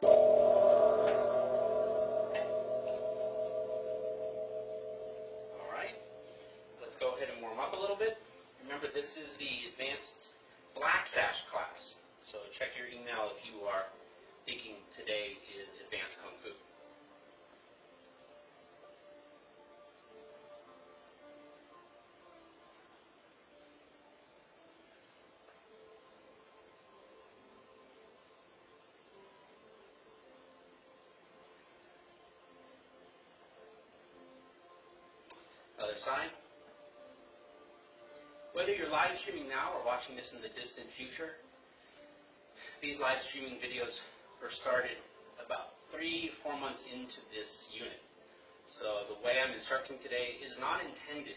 Alright, let's go ahead and warm up a little bit. Remember, this is the advanced black sash class, so check your email if you are thinking today is advanced kung fu. Other side. Whether you're live streaming now or watching this in the distant future, these live streaming videos were started about 3-4 months into this unit. So the way I'm instructing today is not intended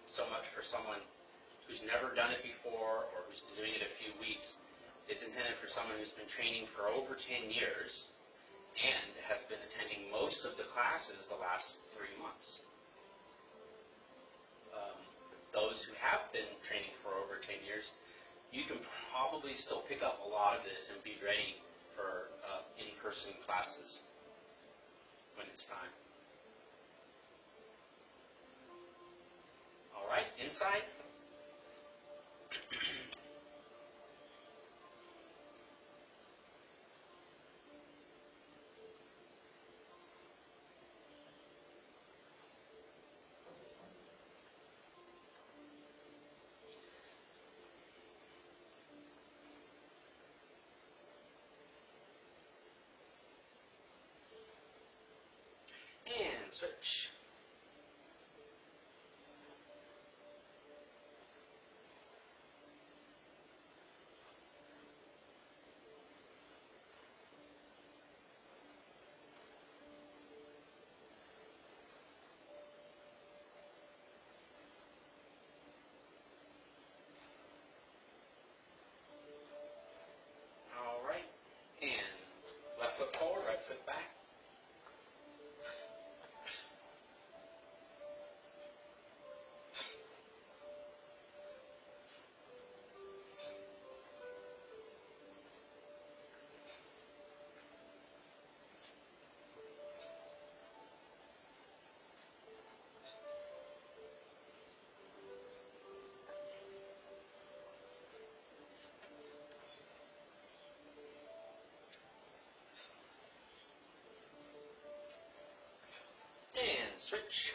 so much for someone who's never done it before or who's been doing it a few weeks. It's intended for someone who's been training for over 10 years and has been attending most of the classes the last 3 months. Those who have been training for over 10 years, you can probably still pick up a lot of this and be ready for in-person classes when it's time. All right, inside. And switch. All right, and left foot forward, right foot back. And switch.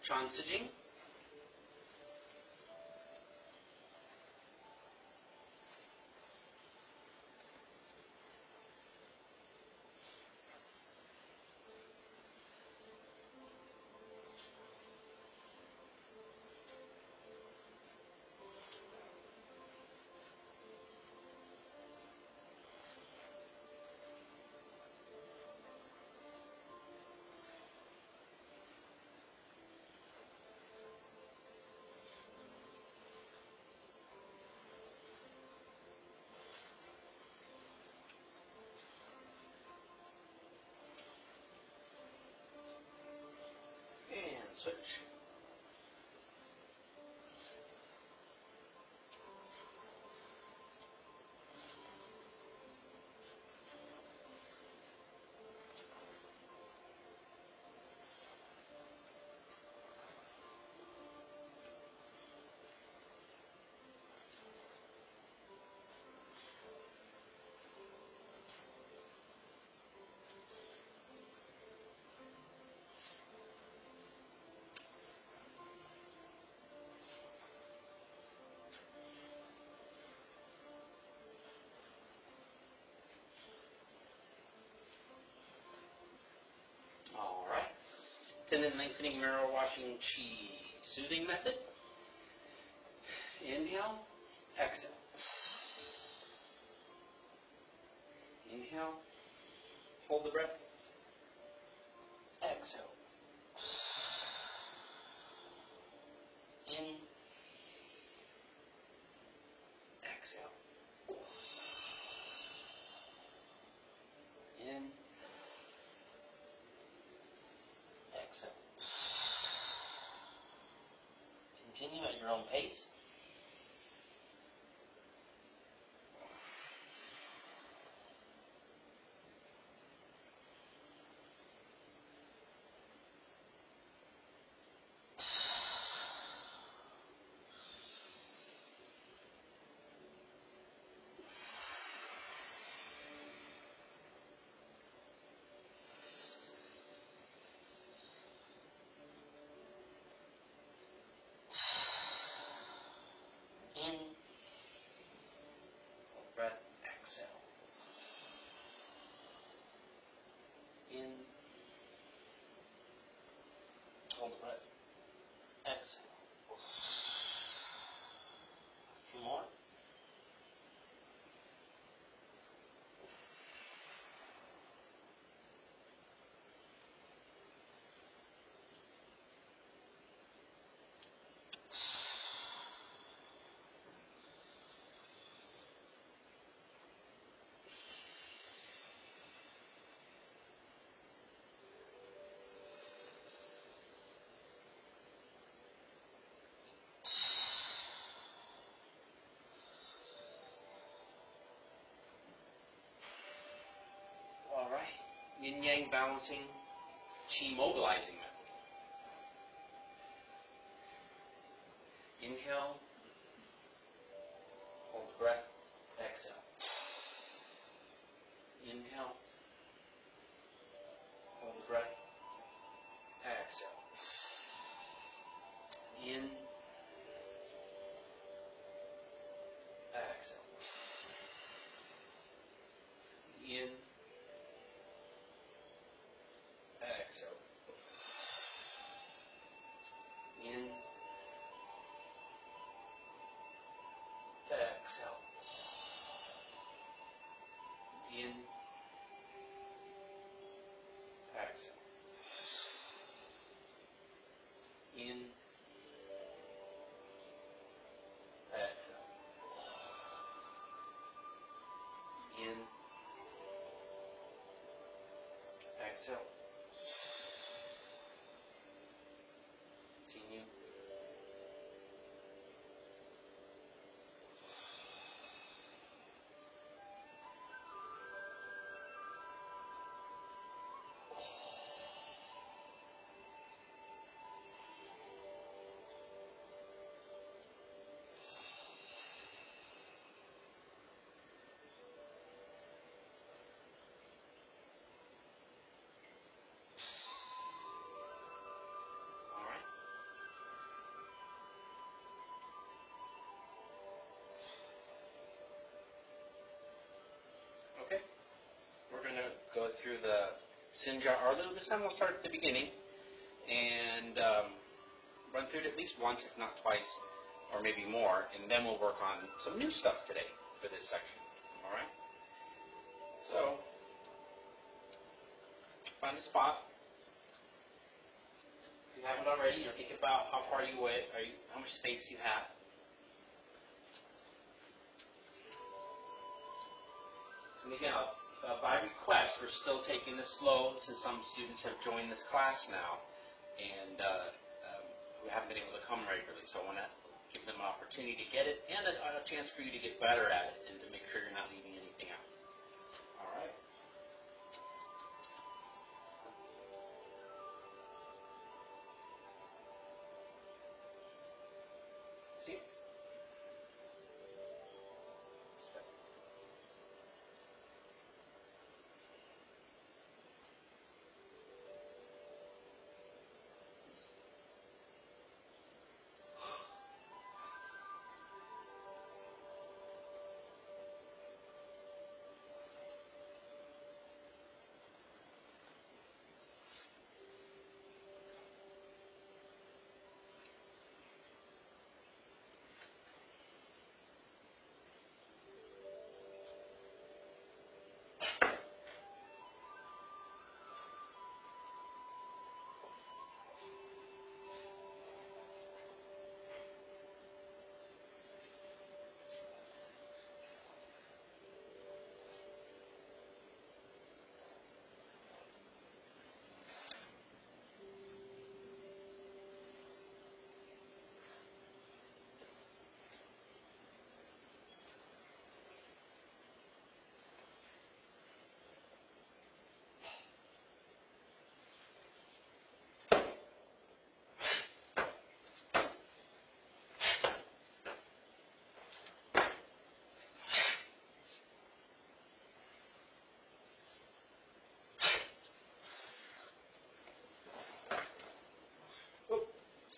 Transitting. And switch. All right. Tendon lengthening, mirror washing, chi soothing method. Inhale, exhale. Inhale. Hold the breath. Exhale. In. Exhale. In. Exhale. Continue at your own pace. In. Hold breath. Exhale. In. Hold breath. Exhale. A few more. All right. Yin Yang balancing, Qi mobilizing method. Inhale. Hold the breath. Exhale. Inhale. Hold the breath. Exhale. In. Exhale. In. Exhale. In. Exhale. In. Exhale. In. Exhale. In. Exhale. Continue. All right. Okay. We're going to go through the Sinja Arlu. This time we'll start at the beginning and run through it at least once, if not twice, or maybe more, and then we'll work on some new stuff today for this section. All right? So, find a spot. If you haven't already, think about how far you away, how much space you have. And again, by request, we're still taking this slow since some students have joined this class now, and who haven't been able to come regularly. So I want to give them an opportunity to get it, and a chance for you to get better at it, and to make sure you're not leaving anything out. All right. See?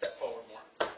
Step forward more.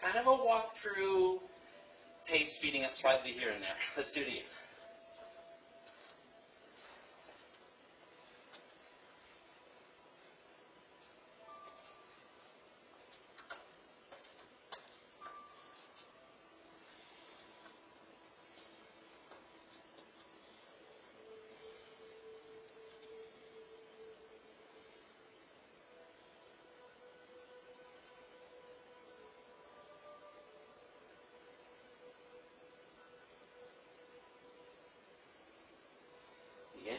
Kind of a walkthrough, pace speeding up slightly here and there. Let's do it again. Again.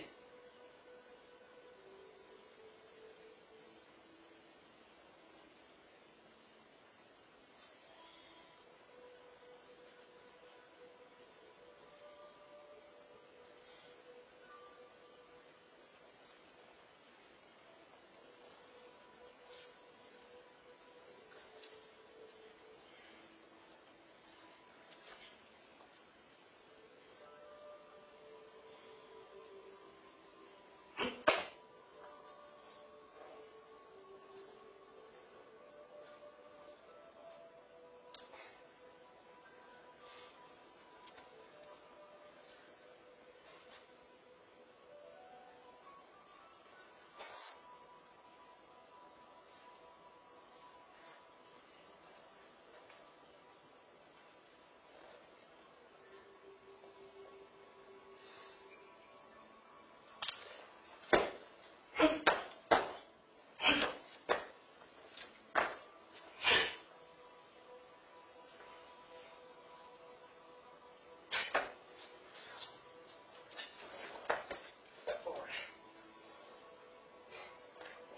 Step forward.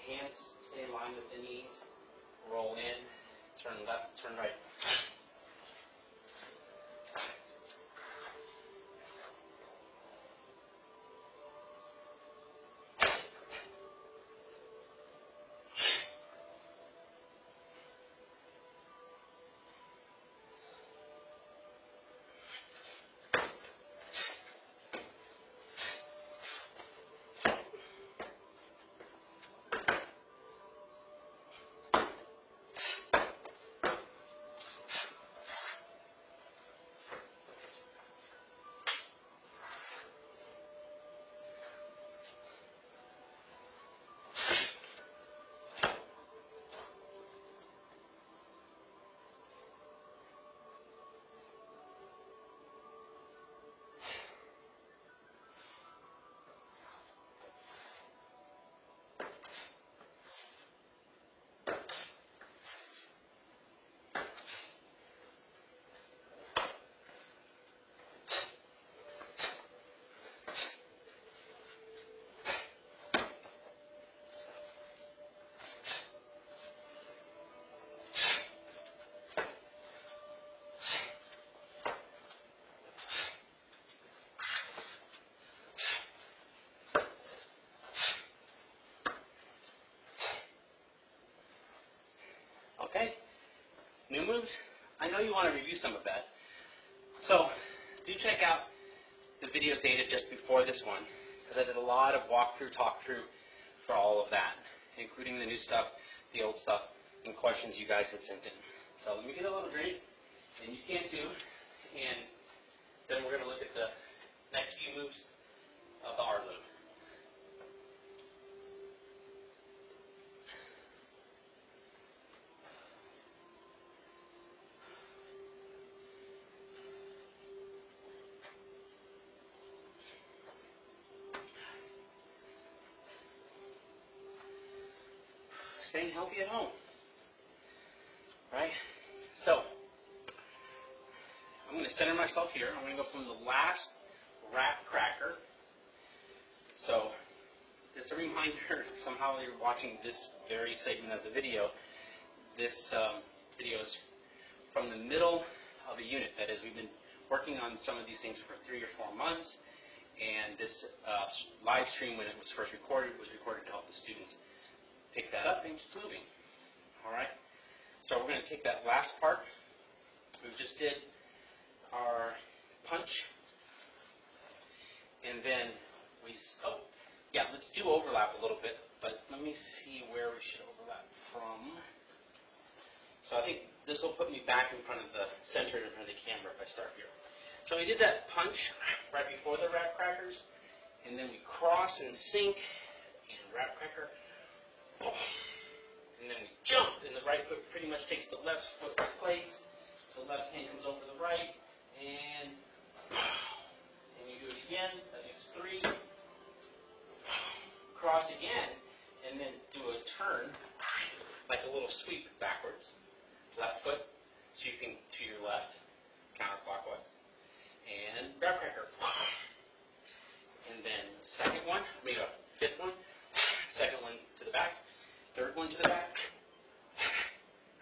Hands stay in line with the knees. Roll in. Turn left, turn right. new moves, I know you want to review some of that. So do check out the video data just before this one, because I did a lot of walkthrough, talk-through for all of that, including the new stuff, the old stuff, and questions you guys had sent in. So let me get a little drink, and you can too, and then we're going to look at the next few moves of the art loop. Staying healthy at home, right? So I'm going to center myself here. I'm going to go from the last wrap cracker. So just a reminder, somehow you're watching this very segment of the video. This video is from the middle of a unit. That is, we've been working on some of these things for 3 or 4 months, and this live stream, when it was first recorded, was recorded to help the students pick that up and keep moving. All right? So we're going to take that last part. We just did our punch, and then let's do overlap a little bit, but let me see where we should overlap from. So I think this will put me back in front of the center, in front of the camera if I start here. So we did that punch right before the wrap crackers, and then we cross and sink, and wrap cracker, and then we jump, and the right foot pretty much takes the left foot's place. The left hand comes over the right, and you do it again. That makes 3. Cross again, and then do a turn, like a little sweep backwards. Left foot, sweeping to your left, counterclockwise. And wrap cracker. And then second one, maybe a 5th one. Second one to the back. 3rd one to the back.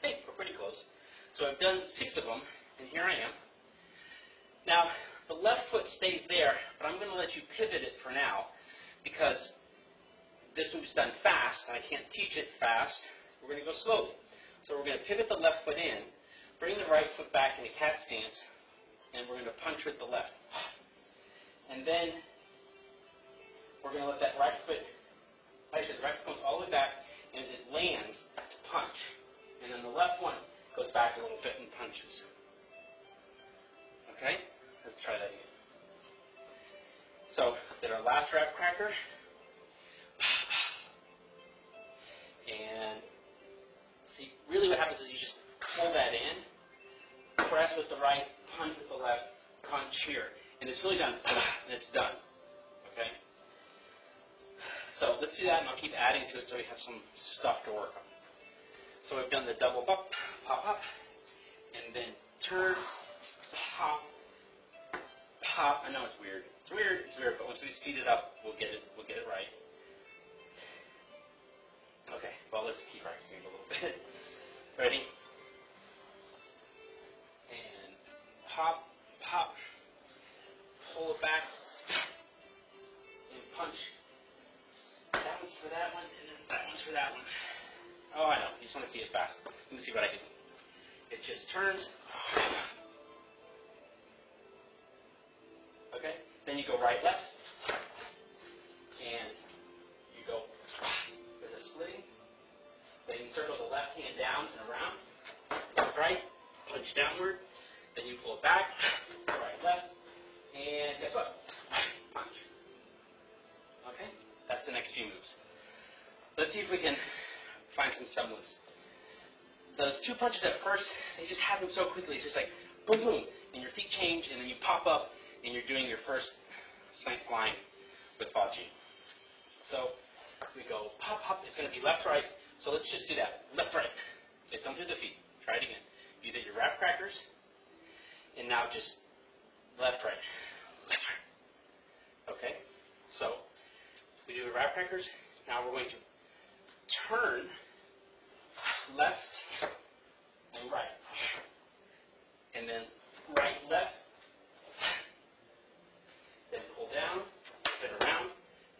Hey, we're pretty close. So I've done 6 of them, and here I am. Now, the left foot stays there, but I'm going to let you pivot it for now, because this move's done fast, and I can't teach it fast. We're going to go slowly. So we're going to pivot the left foot in, bring the right foot back in a cat stance, and we're going to punch with the left. And then we're going to let that right foot, actually the right foot comes all the way back, and it lands to punch. And then the left one goes back a little bit and punches. Okay? Let's try that again. So, did our last wrap cracker. And see, really what happens is you just pull that in, press with the right, punch with the left, punch here. And it's really done, and it's done. Okay? So let's do that, and I'll keep adding to it so we have some stuff to work on. So we've done the double pop, pop, pop, and then turn, pop, pop. I know it's weird. It's weird, but once we speed it up, we'll get it right. Okay, well, let's keep practicing a little bit. Ready? And pop, pop, pull it back, and punch. That one's for that one, and then that one's for that one. Oh, I know. You just want to see it fast. Let me see what I can do. It just turns. Okay? Then you go right, left. And you go with a splitting. Then you circle the left hand down and around. Left, right. Punch downward. Then you pull it back. Right, left. And guess what? Punch. Okay? That's the next few moves. Let's see if we can find some semblance. Those 2 punches at first, they just happen so quickly. It's just like boom, boom, and your feet change, and then you pop up, and you're doing your first snipe flying with Baji. So we go pop, pop. It's going to be left, right. So let's just do that. Left, right. Okay, don't do the feet. Try it again. You did your wrap crackers, and now just left, right. Left, right. Okay? So we do the wrap crackers. Now we're going to turn left and right. And then right, left. Then pull down, spin around.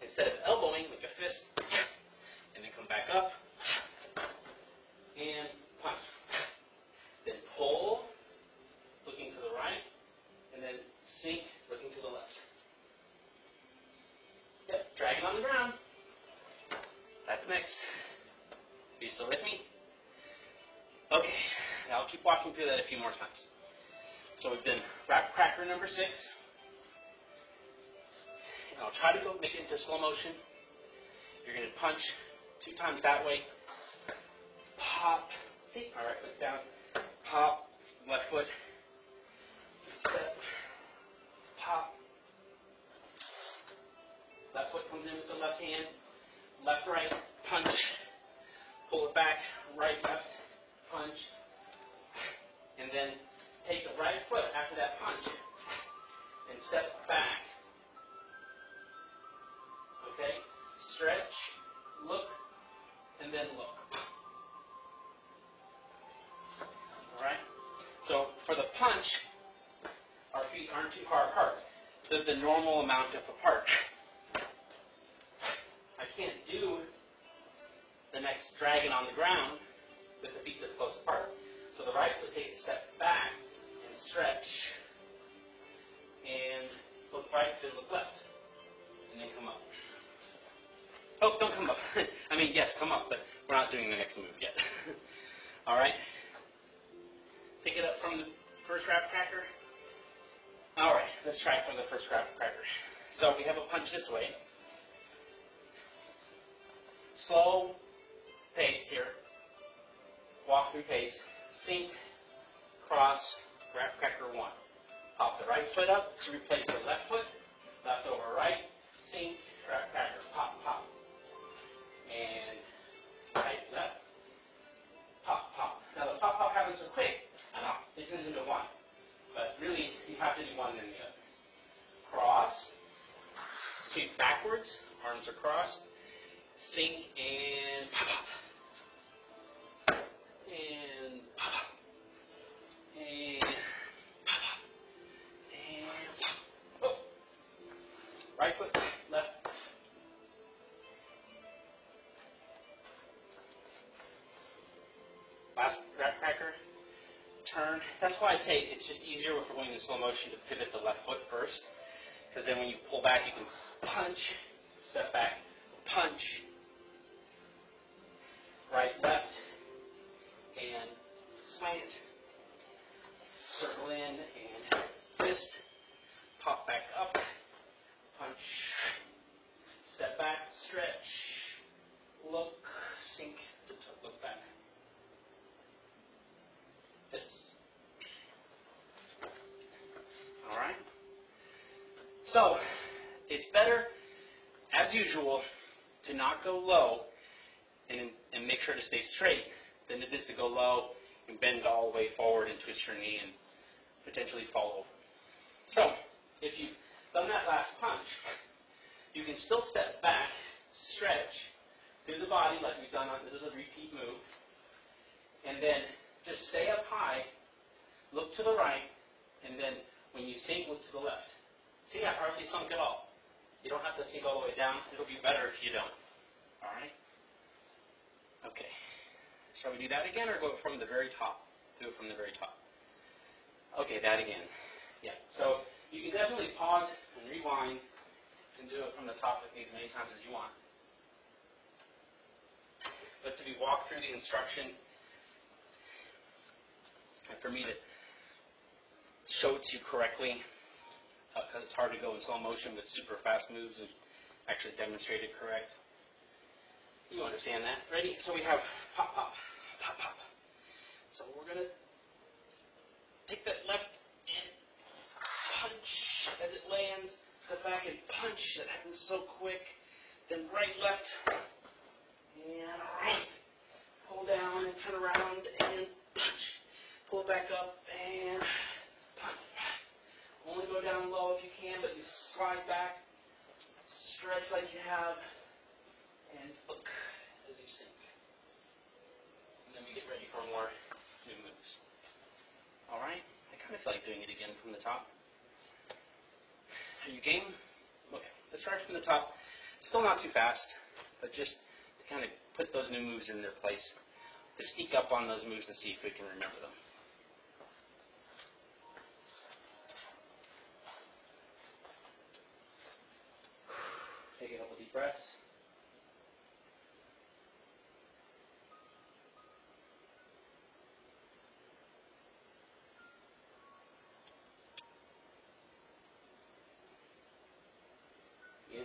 Instead of elbowing, like a fist. And then come back up. And punch. Then pull sink, looking to the left. Yep, drag it on the ground. That's next. Are you still with me? Okay, now I'll keep walking through that a few more times. So we've done wrap cracker number 6. And I'll try to go make it into slow motion. You're going to punch 2 times that way. Pop. See? All right, foot's down. Pop. Left foot. Step. Pop. Left foot comes in with the left hand. Left, right. Punch. Pull it back. Right, left. Punch. And then take the right foot after that punch and step back. Okay? Stretch, look, and then look. Alright? So for the punch, our feet aren't too far apart. They're the normal amount of apart. I can't do the next dragon on the ground with the feet this close apart. So the right foot takes a step back and stretch, and look right, then look left, and then come up. Oh, don't come up. I mean, yes, come up, but we're not doing the next move yet. All right? Pick it up from the first wrap cracker. All right, let's try it from the first wrap cracker. So we have a punch this way. Slow pace here. Walk through pace. Sink, cross, wrap cracker 1. Pop the right foot up to replace the left foot. Left over right. Sink, wrap cracker, pop, pop. And right, left. Pop, pop. Now the pop, pop happens so quick, pop, it turns into 1. But really, you have to do one and then the other. Cross. Sweep backwards. Arms are crossed. Sink and pop, pop. And pop, pop. And pop, pop. And pop. Oh. Right foot, left. Last wrap cracker. Turn. That's why I say it's just easier if we're going in slow motion to pivot the left foot first. Because then when you pull back, you can punch, step back, punch, right, left, and slant, circle in, and twist, pop back up, punch, step back, stretch, look, sink, look back. This. All right? So, it's better, as usual, to not go low and make sure to stay straight than it is to go low and bend all the way forward and twist your knee and potentially fall over. So, if you've done that last punch, you can still step back, stretch through the body like we've done on, this is a repeat move, and then just stay up high, look to the right, and then when you sink, look to the left. See, I hardly sunk at all. You don't have to sink all the way down. It'll be better if you don't. All right? Okay. Shall we do that again or go from the very top? Do it from the very top. Okay, that again. Yeah. So you can definitely pause and rewind and do it from the top with me as many times as you want. But to be walked through the instruction, and for me to show it to you correctly, because it's hard to go in slow motion with super fast moves and actually demonstrate it correct. You understand that. Ready? So we have pop, pop, pop, pop. So we're going to take that left and punch as it lands. Step back and punch. That happens so quick. Then right, left, and right. Pull down and turn around and punch. Pull it back up and punch. Only go down low if you can, but you slide back, stretch like you have, and look as you sink. And then we get ready for more new moves. All right? I kind of feel like doing it again from the top. Are you game? Okay, let's start from the top. Still not too fast, but just to kind of put those new moves in their place. To sneak up on those moves and see if we can remember them. Take a couple deep breaths. In.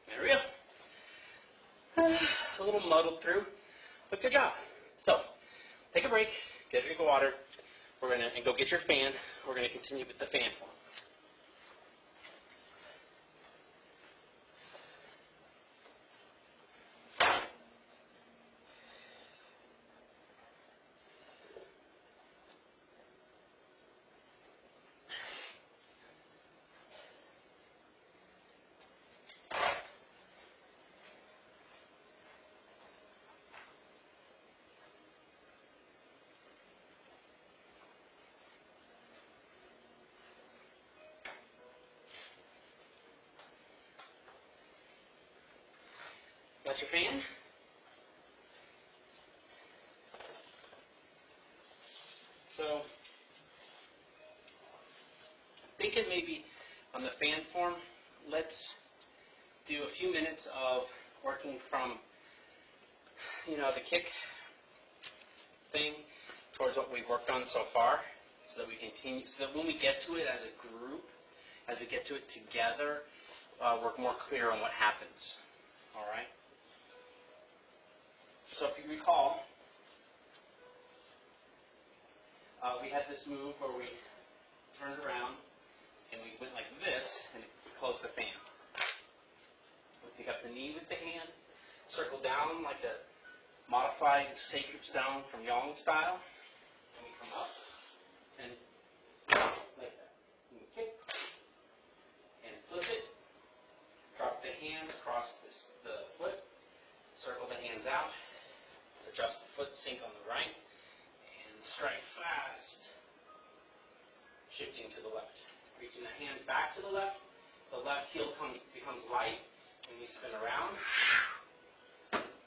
There we go. A little muddled through, but good job. So, take a break, get a drink of water. And go get your fan. We're gonna continue with the fan form. Got your fan? So, thinking maybe on the fan form, let's do a few minutes of working from, the kick thing towards what we've worked on so far, so that we continue, so that when we get to it as a group, as we get to it together, we're more clear on what happens. All right? So if you recall, we had this move where we turned around and we went like this and closed the fan. We pick up the knee with the hand, circle down like a modified sacred stone from Yang style, and we come up and like that. And we kick and flip it, drop the hands across the foot, circle the hands out, adjust the foot sync on the right, and strike fast. Shifting to the left. Reaching the hands back to the left heel becomes light, and we spin around.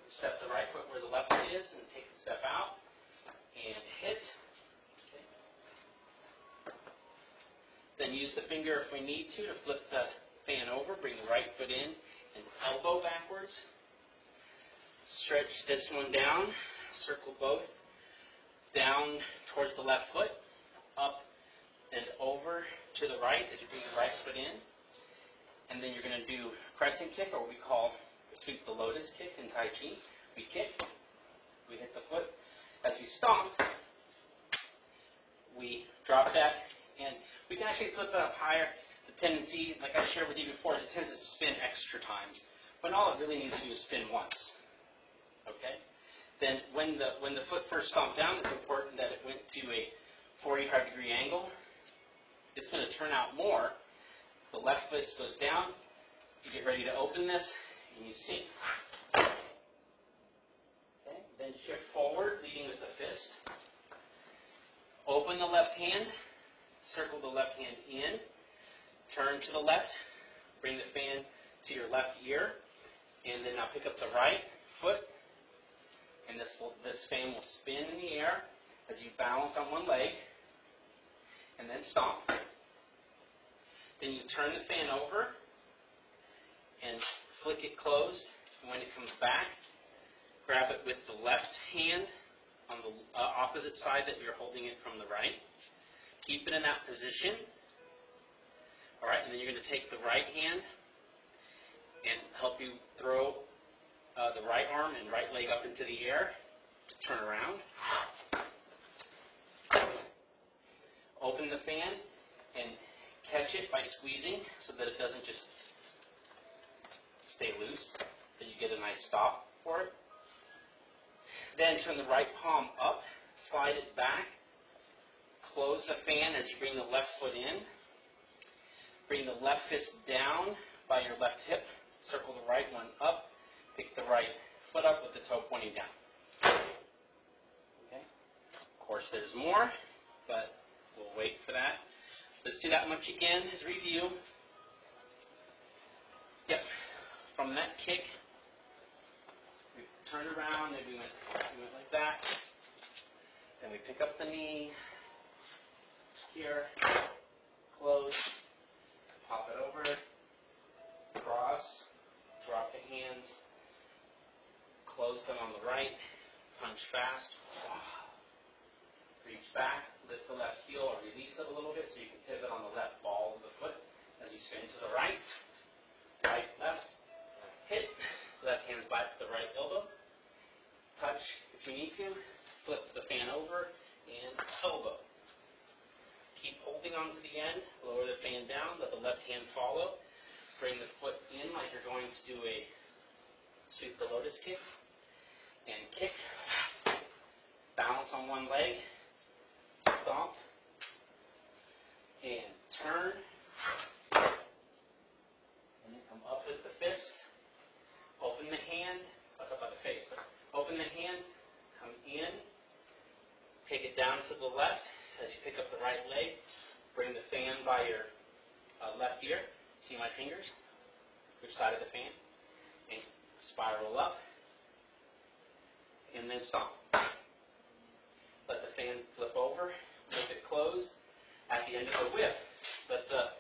Step the right foot where the left foot is, and take the step out, and hit. Okay. Then use the finger if we need to flip the fan over, bring the right foot in, and elbow backwards. Stretch this one down, circle both, down towards the left foot, up and over to the right as you bring the right foot in. And then you're going to do crescent kick, or what we call sweep the lotus kick in Tai Chi. We kick, we hit the foot. As we stomp, we drop back, and we can actually flip it up higher. The tendency, like I shared with you before, is it tends to spin extra times, when all it really needs to do is spin once. Okay? Then when the foot first stomped down, it's important that it went to a 45-degree angle. It's going to turn out more. The left fist goes down. You get ready to open this, and you sink. Okay? Then shift forward, leading with the fist. Open the left hand. Circle the left hand in. Turn to the left. Bring the fan to your left ear. And then now pick up the right foot. And this fan will spin in the air as you balance on one leg. And then stomp. Then you turn the fan over and flick it closed. And when it comes back, grab it with the left hand on the opposite side that you're holding it from the right. Keep it in that position. All right, and then you're going to take the right hand and help you throw the right arm and right leg up into the air to turn around. Open the fan and catch it by squeezing so that it doesn't just stay loose, that you get a nice stop for it. Then turn the right palm up, slide it back, close the fan as you bring the left foot in. Bring the left fist down by your left hip, circle the right one up, pick the right foot up with the toe pointing down. Okay. Of course, there's more, but we'll wait for that. Let's do that much again as review. Yep. From that kick, we turned around and we went like that. Then we pick up the knee here, close, pop it over, cross, drop the hands, close them on the right, punch fast, reach back, lift the left heel or release it a little bit so you can pivot on the left ball of the foot as you spin to the right, right, left, hit, left hand's by the right elbow, touch if you need to, flip the fan over and elbow. Keep holding on to the end, lower the fan down, let the left hand follow, bring the foot in like you're going to do a sweep the lotus kick, and kick, balance on one leg, stomp, and turn, and then come up with the fist, open the hand, that's up by the face, but open the hand, come in, take it down to the left as you pick up the right leg, bring the fan by your left ear, see my fingers, which side of the fan, and spiral up, and then stomp. Let the fan flip over, make it close. At the end of the whip, let the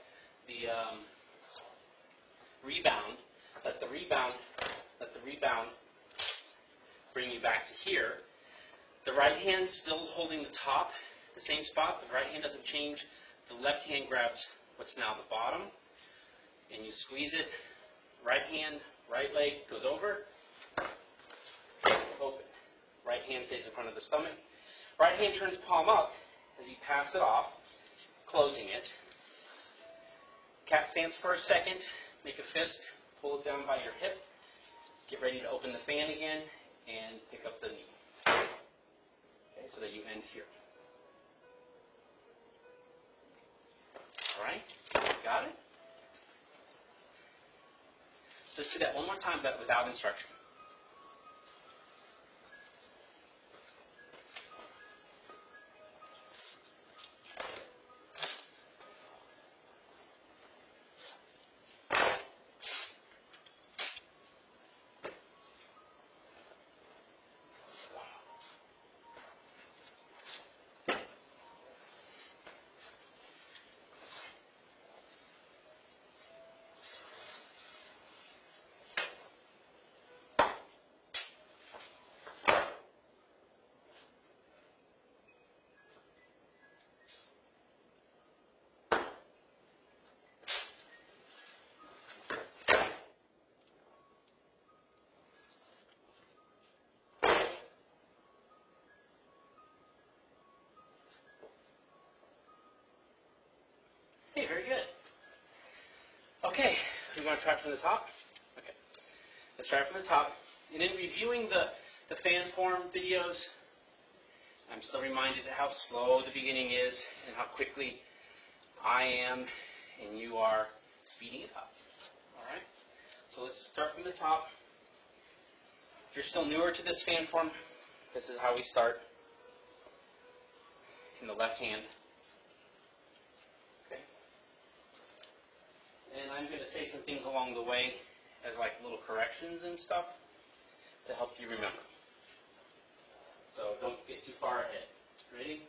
rebound bring you back to here. The right hand still is holding the top, the same spot. The right hand doesn't change. The left hand grabs what's now the bottom, and you squeeze it. Right hand, right leg goes over, open. Right hand stays in front of the stomach. Right hand turns palm up as you pass it off, closing it. Cat stance for a second. Make a fist, pull it down by your hip. Get ready to open the fan again and pick up the knee. Okay, so that you end here. All right, got it? Let's do that one more time, but without instruction. very good. Okay, we want to try from the top? Okay, let's try from the top. And in reviewing the fan form videos, I'm still reminded of how slow the beginning is and how quickly I am and you are speeding it up. All right, so let's start from the top. If you're still newer to this fan form, this is how we start in the left hand. Okay. And I'm going to say some things along the way as like little corrections and stuff to help you remember. So don't get too far ahead. Ready?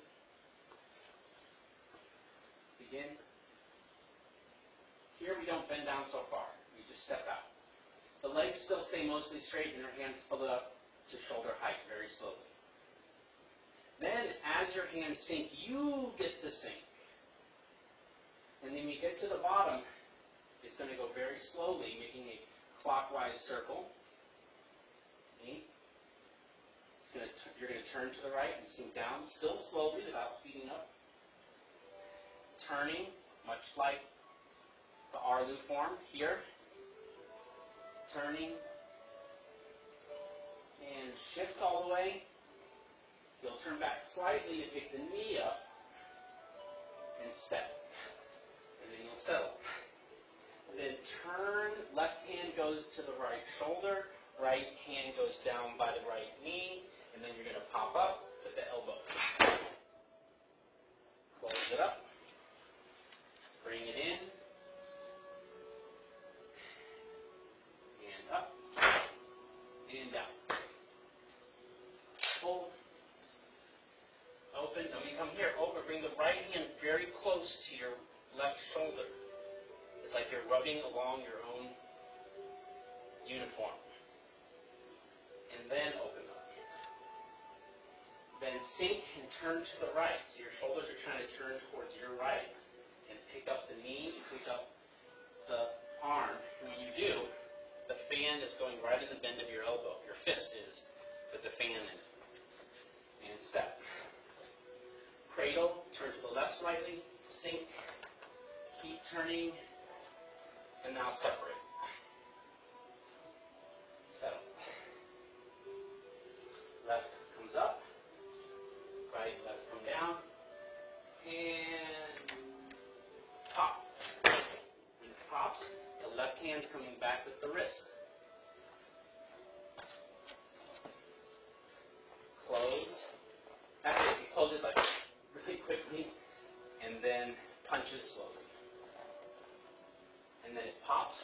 Begin. Here we don't bend down so far. We just step out. The legs still stay mostly straight and your hands pull it up to shoulder height very slowly. Then as your hands sink, you get to sink. And then we get to the bottom, it's going to go very slowly, making a clockwise circle. See? You're going to turn to the right and sink down, still slowly without speeding up. Turning, much like the Arlu form here. Turning and shift all the way. You'll turn back slightly to pick the knee up and step. And then you'll settle. And then turn, left hand goes to the right shoulder, right hand goes down by the right knee, and then you're going to pop up with the elbow. Close it up. Bring it in. And up. And down. Pull. Open. Then we come here. Over. Bring the right hand very close to your left shoulder. It's like you're rubbing along your own uniform. And then open up. Then sink and turn to the right. So your shoulders are trying to turn towards your right. And pick up the knee, pick up the arm. And when you do, the fan is going right in the bend of your elbow. Your fist is with the fan in it. And step. Cradle, turn to the left slightly, sink, keep turning, and now separate. Settle. Left comes up, right, left come down, and pop. When it pops, the left hand's coming back with the wrist. Close. Actually, it closes like really quickly, and then punches slowly. And then it pops.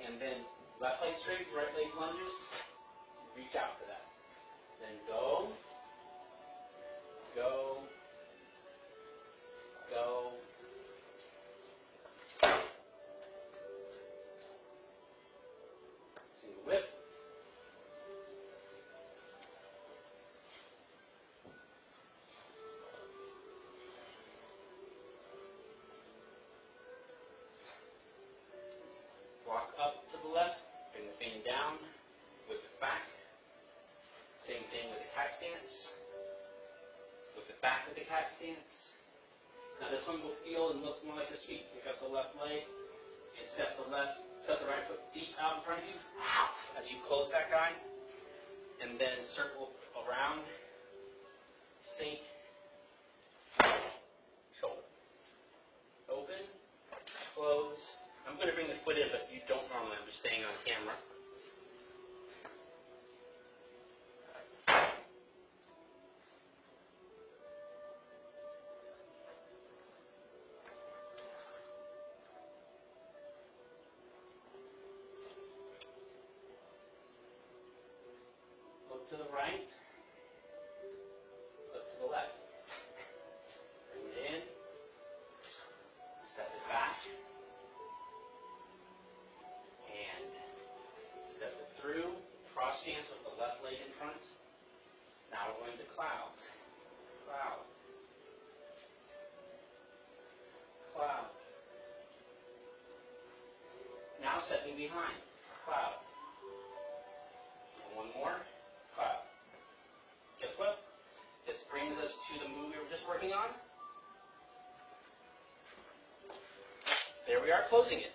And then left leg straight, right leg lunges. Reach out for that. Then go, go, go. Single whip. Walk up to the left, bring the fan down, whip it back. Same thing with the cat stance. Whip it back with the cat stance. Now this one will feel and look more like a sweep. Pick up the left leg and step the right foot deep out in front of you as you close that guy. And then circle around, sink, shoulder. Open, close. I'm going to bring the foot in, but you don't normally. I'm just staying on camera. Look to the right. Look to the left. Bring it in. Step it back. And step it through. Cross stance with the left leg in front. Now we're going to clouds. Cloud. Cloud. Now stepping behind. Cloud. And one more. Cloud. Guess what? This brings us to the move we were just working on. we are closing it.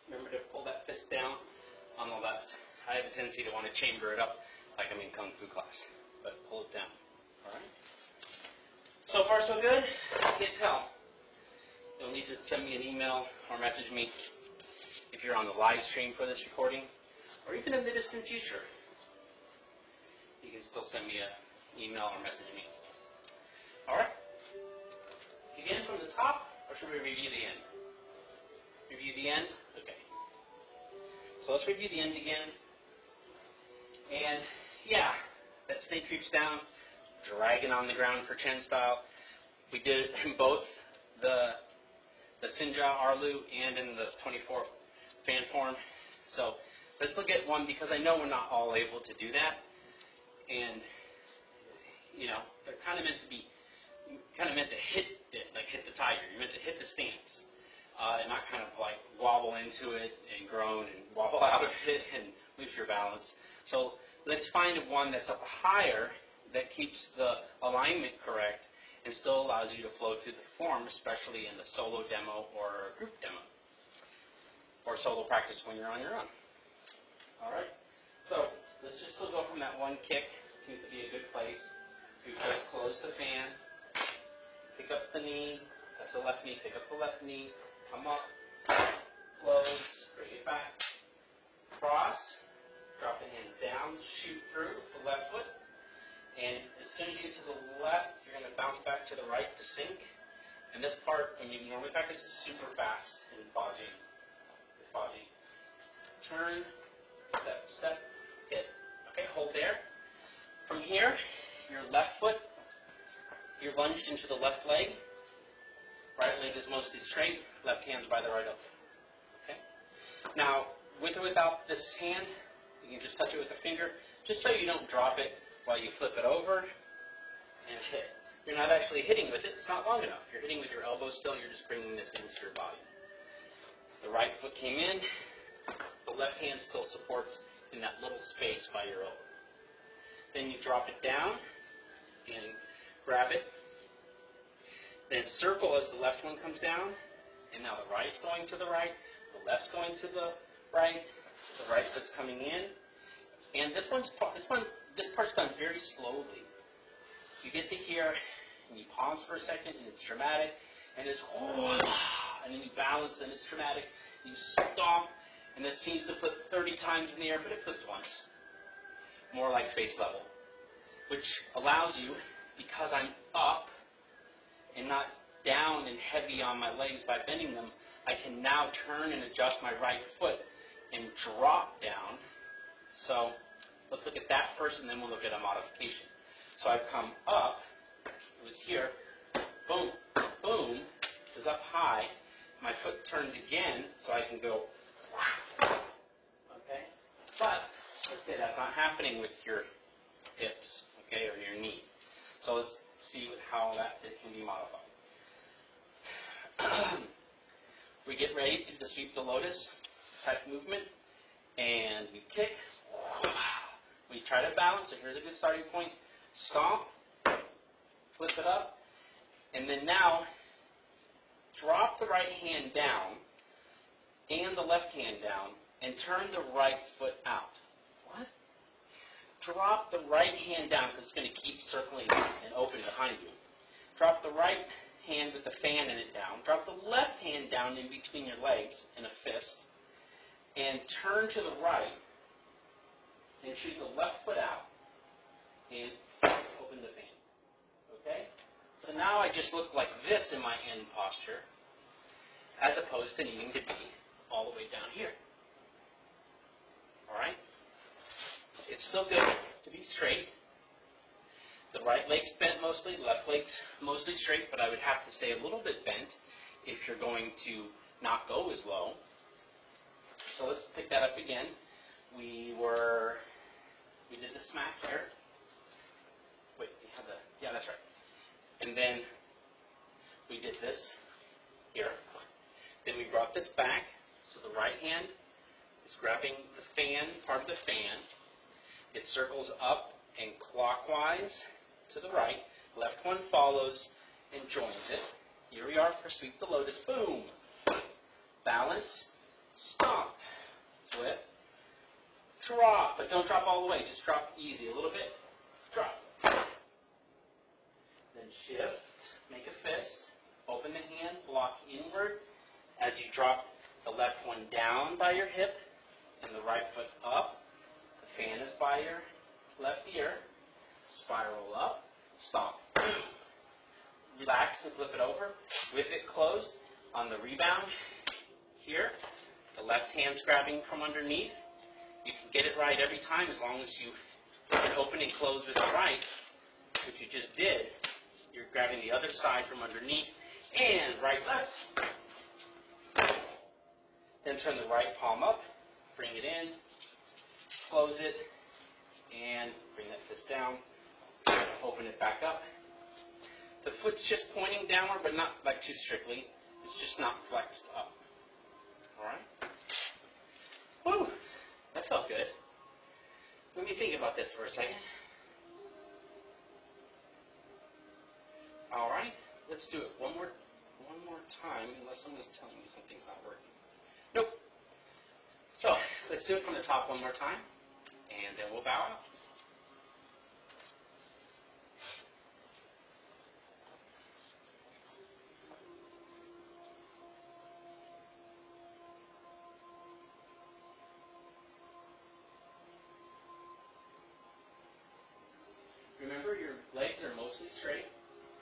Remember to pull that fist down on the left. I have a tendency to want to chamber it up like I'm in Kung Fu class, but pull it down. All right? So far, so good? I can't tell. You'll need to send me an email or message me if you're on the live stream for this recording, or even in the distant future. You can still send me an email or message me. All right? Begin from the top, or should we review the end? Review the end? Okay. So let's review the end again. And yeah, that snake creeps down, dragging on the ground for Chen style. We did it in both the Sinja Arlu and in the 24 fan form. So let's look at one because I know we're not all able to do that. And you know, they're kind of meant to hit it, like hit the tiger. You're meant to hit the stance. And not kind of like wobble into it and groan and wobble out of it and lose your balance. So let's find one that's up higher that keeps the alignment correct and still allows you to flow through the form, especially in the solo demo or group demo or solo practice when you're on your own. All right, so let's just still go from that one kick. Seems to be a good place. We just close the fan, pick up the knee. That's the left knee. Pick up the left knee. Come up, close, bring it back, cross, drop the hands down, shoot through the left foot, and as soon as you get to the left, you're going to bounce back to the right to sink. And this part, when you normally practice, is super fast in Baji. Turn, step, step, hit. Okay, hold there. From here, your left foot, you're lunged into the left leg. Right leg is mostly straight, left hand's by the right elbow. Okay? Now, with or without this hand, you can just touch it with a finger, just so you don't drop it while you flip it over and hit. You're not actually hitting with it, it's not long enough. You're hitting with your elbow still, you're just bringing this into your body. The right foot came in, the left hand still supports in that little space by your elbow. Then you drop it down and grab it. Then circle as the left one comes down, and now the right's going to the right, the left's going to the right foot's coming in, and this part's done very slowly. You get to here, and you pause for a second, and it's dramatic, and it's and then you balance, and it's dramatic. You stop, and this seems to put 30 times in the air, but it puts once, more like face level, which allows you, because I'm up and not down and heavy on my legs by bending them, I can now turn and adjust my right foot and drop down. So let's look at that first, and then we'll look at a modification. So I've come up, it was here, boom, boom, this is up high. My foot turns again, so I can go, okay? But let's say that's not happening with your hips, okay, or your knee. So let's see how that can be modified. We get ready to sweep the lotus type movement, and we kick. We try to balance, so here's a good starting point. Stomp, flip it up, and then now drop the right hand down and the left hand down and turn the right foot out. What? Drop the right hand down because it's going to keep circling and open behind you. Drop the right hand with the fan in it down. Drop the left hand down in between your legs in a fist and turn to the right and shoot the left foot out and open the fan. Okay? So now I just look like this in my end posture, as opposed to needing to be all the way down here. All right? It's still good to be straight. The right leg's bent mostly, left leg's mostly straight, but I would have to stay a little bit bent if you're going to not go as low. So let's pick that up again. We did the smack here. Wait, we have yeah, that's right. And then we did this here. Then we brought this back, so the right hand is grabbing the fan, part of the fan. It circles up and clockwise to the right. Left one follows and joins it. Here we are for sweep the lotus. Boom. Balance. Stomp. Flip. Drop. But don't drop all the way. Just drop easy. A little bit. Drop. Then shift. Make a fist. Open the hand. Block inward. As you drop the left one down by your hip and the right foot up. The fan is by your left ear. Spiral up. Stomp. Relax and flip it over. With it closed on the rebound here. The left hand's grabbing from underneath. You can get it right every time as long as you can open and close with the right, which you just did. You're grabbing the other side from underneath and right, left. Then turn the right palm up, bring it in, close it, and bring that fist down. Open it back up. The foot's just pointing downward, but not like too strictly. It's just not flexed up. All right? Woo! That felt good. Let me think about this for a second. All right, let's do it one more time, unless someone's telling me something's not working. Nope. So let's do it from the top one more time, and then we'll bow out. Remember, your legs are mostly straight.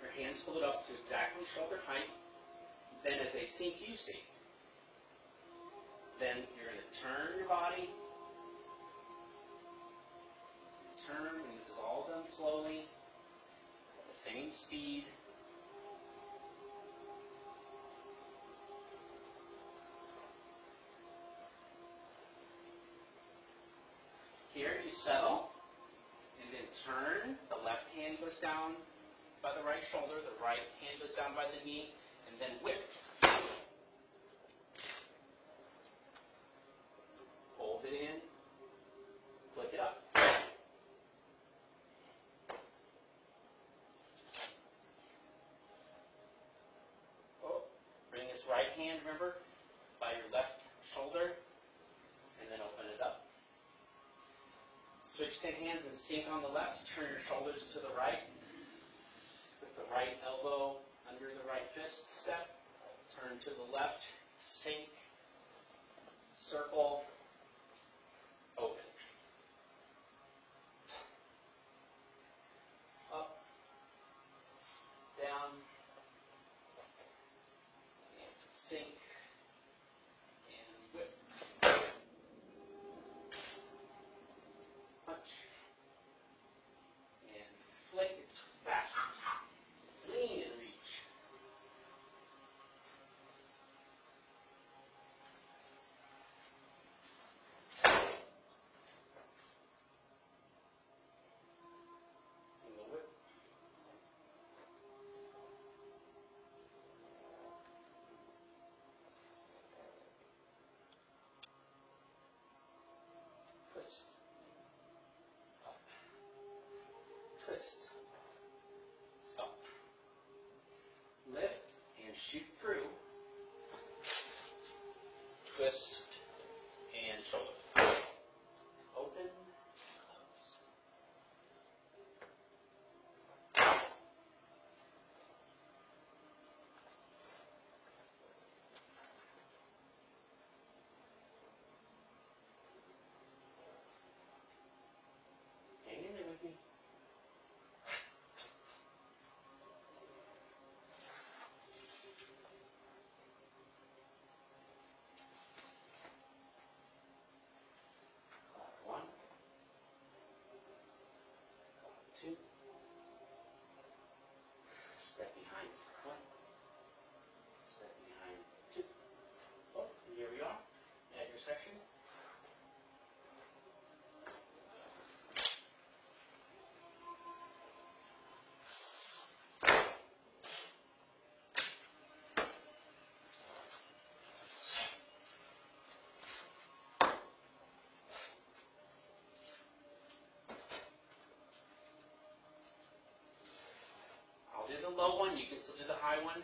Your hands hold up to exactly shoulder height. Then as they sink, you sink. Then you're going to turn your body. Turn, and this is all done slowly, at the same speed. Here you settle. And then turn, the left hand goes down by the right shoulder, the right hand goes down by the knee, and then whip. Fold it in, flick it up. Oh, bring this right hand, remember, by your left shoulder, and then open it up. Switch the hands and sink on the left. Turn your shoulders to the right. Put the right elbow under the right fist. Step. Turn to the left. Sink. Circle. Open. Up. Down. And sink. And whip. Punch. And flick. It's fast. Lean and reach. Single whip. Twist. Up. Twist. Up. Lift and shoot through. Twist and shoulder. Open, close. Hang in there with me. section. I'll do the low one, you can still do the high one.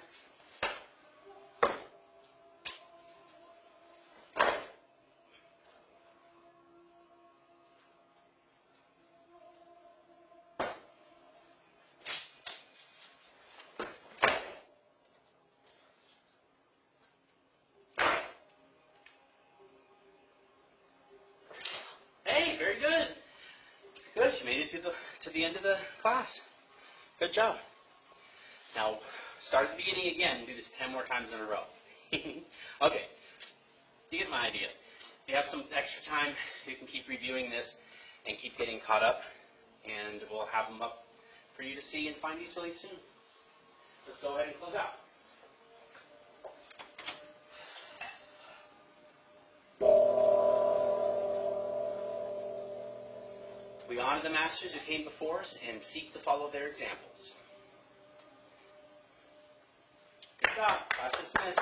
Hey, very good. Good, you made it to the end of the class. Good job. Now, start at the beginning again and do this 10 more times in a row. Okay, you get my idea. If you have some extra time, you can keep reviewing this and keep getting caught up, and we'll have them up for you to see and find easily soon. Let's go ahead and close out. We honor the masters who came before us and seek to follow their examples. Good job. Class dismissed.